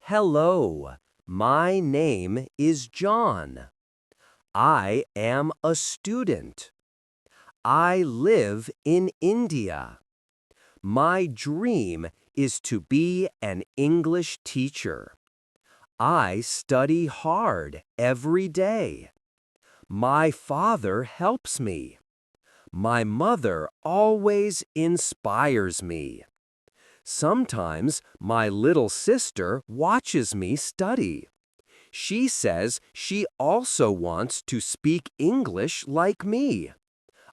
Hello, my name is John. I am a student. I live in India. My dream is to be an English teacher. I study hard every day. My father helps me. My mother always inspires me. Sometimes my little sister watches me study. She says she also wants to speak English like me.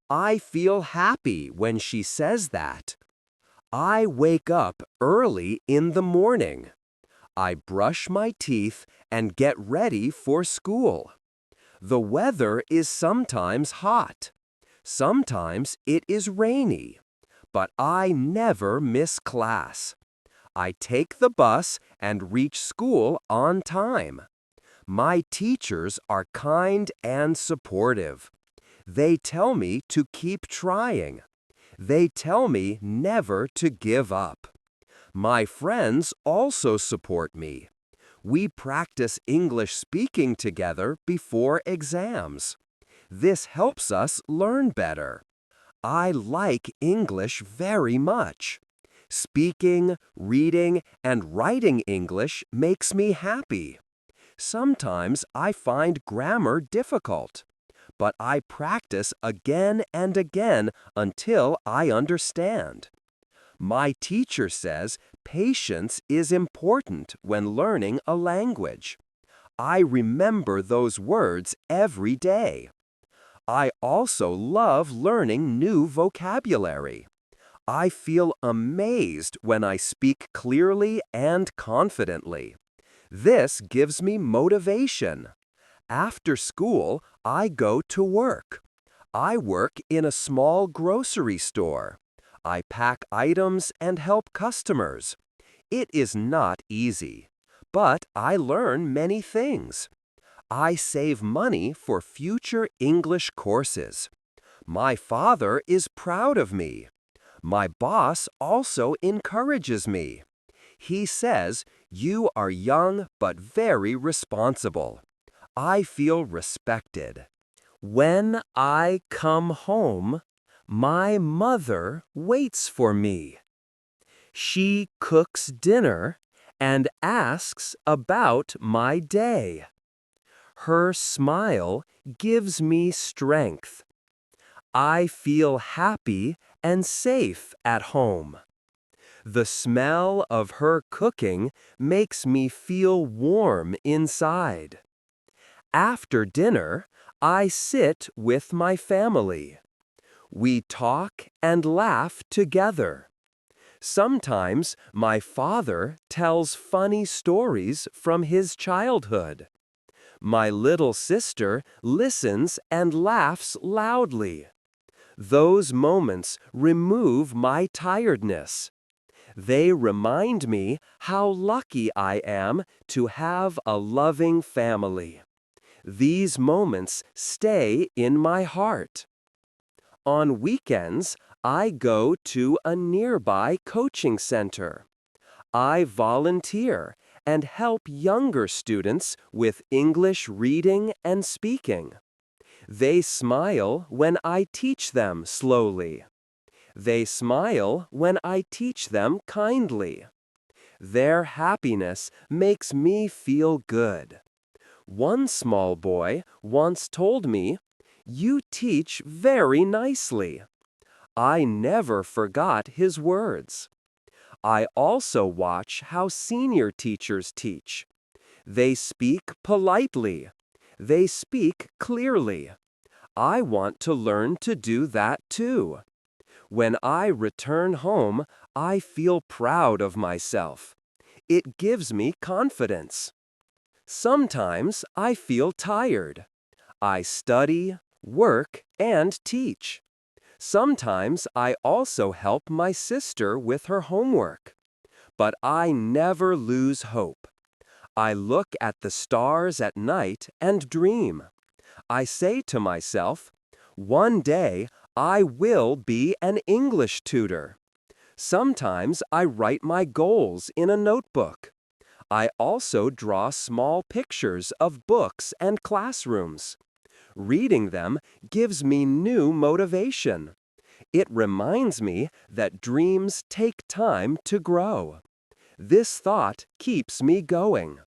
I feel happy when she says that. I wake up early in the morning. I brush my teeth and get ready for school. The weather is sometimes hot. Sometimes it is rainy. But I never miss class. I take the bus and reach school on time. My teachers are kind and supportive. They tell me to keep trying. They tell me never to give up. My friends also support me. We practice English speaking together before exams. This helps us learn better. I like English very much. Speaking, reading, and writing English makes me happy. Sometimes I find grammar difficult, but I practice again and again until I understand. My teacher says patience is important when learning a language. I remember those words every day. I also love learning new vocabulary. I feel amazed when I speak clearly and confidently. This gives me motivation. After school, I go to work. I work in a small grocery store. I pack items and help customers. It is not easy, but I learn many things. I save money for future English courses. My father is proud of me. My boss also encourages me. He says, "You are young but very responsible." I feel respected. When I come home, my mother waits for me. She cooks dinner and asks about my day. Her smile gives me strength. I feel happy and safe at home. The smell of her cooking makes me feel warm inside. After dinner, I sit with my family. We talk and laugh together. Sometimes my father tells funny stories from his childhood. My little sister listens and laughs loudly. Those moments remove my tiredness. They remind me how lucky I am to have a loving family. These moments stay in my heart. On weekends, I go to a nearby coaching center. I volunteer and help younger students with English reading and speaking. They smile when I teach them slowly. They smile when I teach them kindly. Their happiness makes me feel good. One small boy once told me, "You teach very nicely." I never forgot his words. I also watch how senior teachers teach. They speak politely. They speak clearly. I want to learn to do that too. When I return home, I feel proud of myself. It gives me confidence. Sometimes I feel tired. I study, work, and teach. Sometimes I also help my sister with her homework. But I never lose hope. I look at the stars at night and dream. I say to myself, "One day I will be an English tutor." Sometimes I write my goals in a notebook. I also draw small pictures of books and classrooms. Reading them gives me new motivation. It reminds me that dreams take time to grow. This thought keeps me going.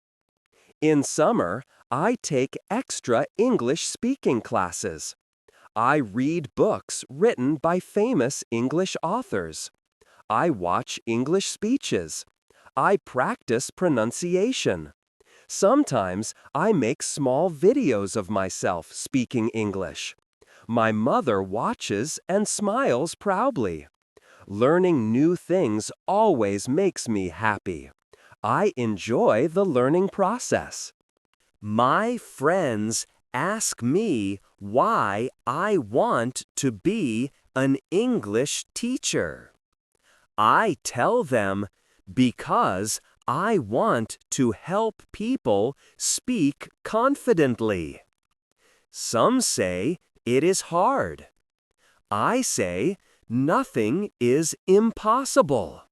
In summer, I take extra English speaking classes. I read books written by famous English authors. I watch English speeches. I practice pronunciation. Sometimes I make small videos of myself speaking English. My mother watches and smiles proudly. Learning new things always makes me happy. I enjoy the learning process. My friends ask me why I want to be an English teacher. I tell them because I want to help people speak confidently. Some say it is hard. I say nothing is impossible.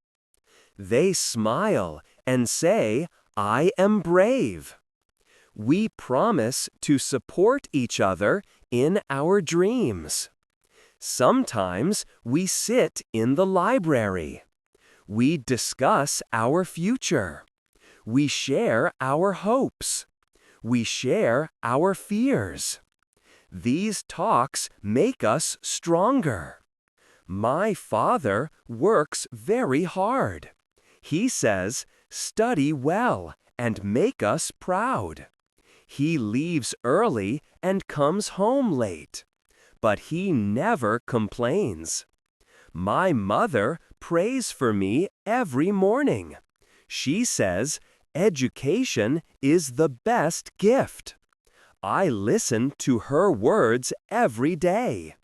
They smile and say I am brave. We promise to support each other in our dreams. Sometimes we sit in the library. We discuss our future. We share our hopes. We share our fears. These talks make us stronger. My father works very hard. He says, study well and make us proud. He leaves early and comes home late, but he never complains. My mother prays for me every morning. She says, education is the best gift. I listen to her words every day.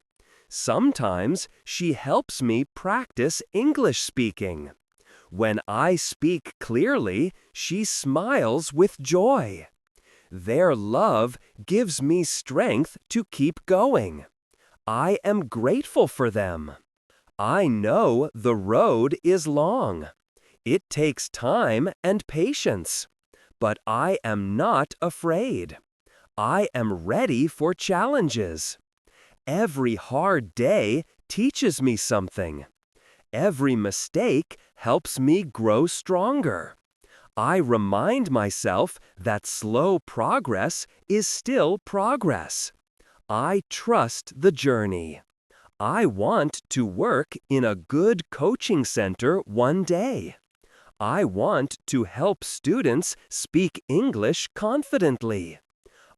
Sometimes she helps me practice English speaking. When I speak clearly, she smiles with joy. Their love gives me strength to keep going. I am grateful for them. I know the road is long. It takes time and patience. But I am not afraid. I am ready for challenges. Every hard day teaches me something. Every mistake helps me grow stronger. I remind myself that slow progress is still progress. I trust the journey. I want to work in a good coaching center one day. I want to help students speak English confidently.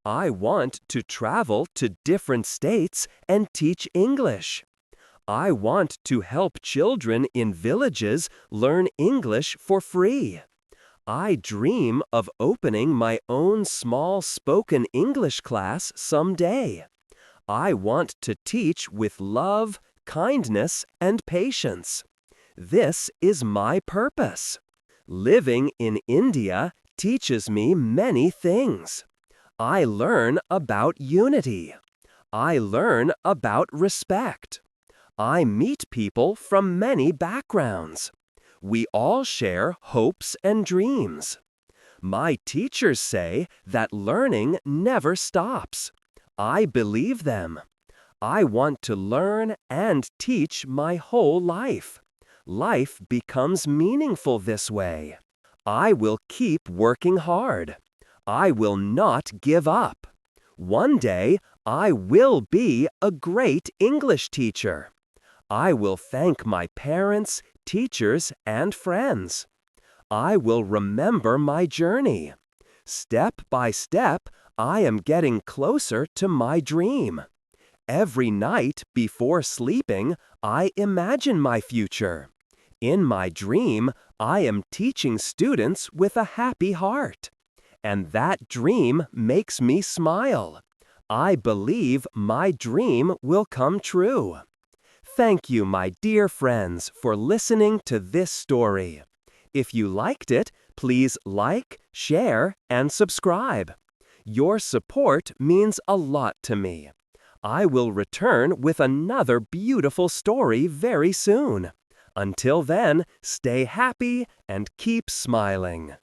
I want to travel to different states and teach English. I want to help children in villages learn English for free. I dream of opening my own small spoken English class someday. I want to teach with love, kindness, and patience. This is my purpose. Living in India teaches me many things. I learn about unity. I learn about respect. I meet people from many backgrounds. We all share hopes and dreams. My teachers say that learning never stops. I believe them. I want to learn and teach my whole life. Life becomes meaningful this way. I will keep working hard. I will not give up. One day, I will be a great English teacher. I will thank my parents, teachers, and friends. I will remember my journey. Step by step, I am getting closer to my dream. Every night before sleeping, I imagine my future. In my dream, I am teaching students with a happy heart. And that dream makes me smile. I believe my dream will come true. Thank you, my dear friends, for listening to this story. If you liked it, please like, share, and subscribe. Your support means a lot to me. I will return with another beautiful story very soon. Until then, stay happy and keep smiling.